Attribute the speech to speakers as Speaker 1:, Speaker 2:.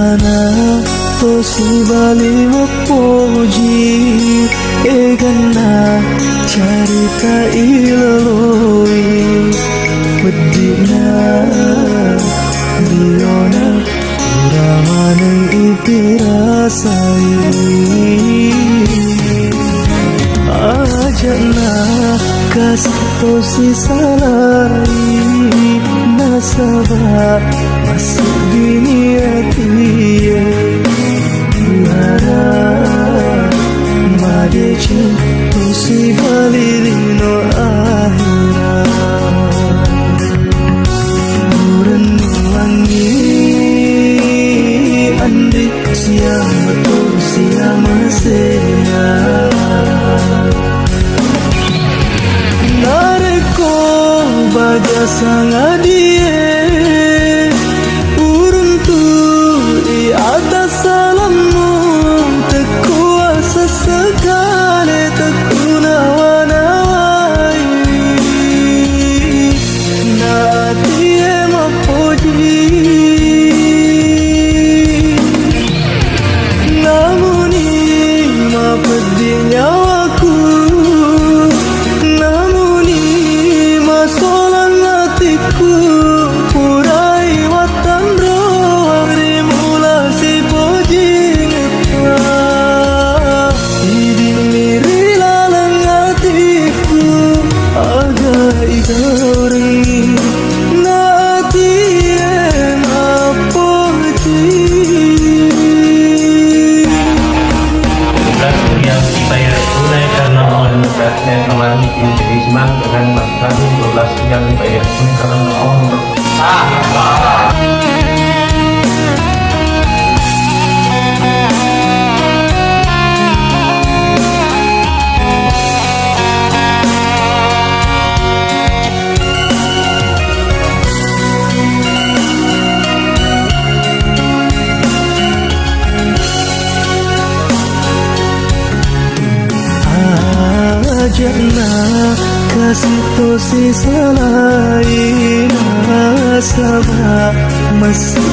Speaker 1: Jana to si bali mopoji egana carita ilaloi pedina diona uramaneng ipirasai ajana kasih to si salai nasabah masih diniati lara madeci to si balirino akhirat wangi andi siapa to siapa saya nareko baja sangat dia uruntu di atas salammu tekuasa segala tekunawanawai natie mapoji namuni mapedi nyawaku namuni masolan hatiku purai watan roh rimulasi poji idimiri lalang hatiku agai gauri natiem apoji.
Speaker 2: Yang dibayar tunai karena mohon beratnya mengalami infeksman dengan makan 12 yang dibayar tunai karena mohon
Speaker 1: Jana kasih to si salai nasabah masih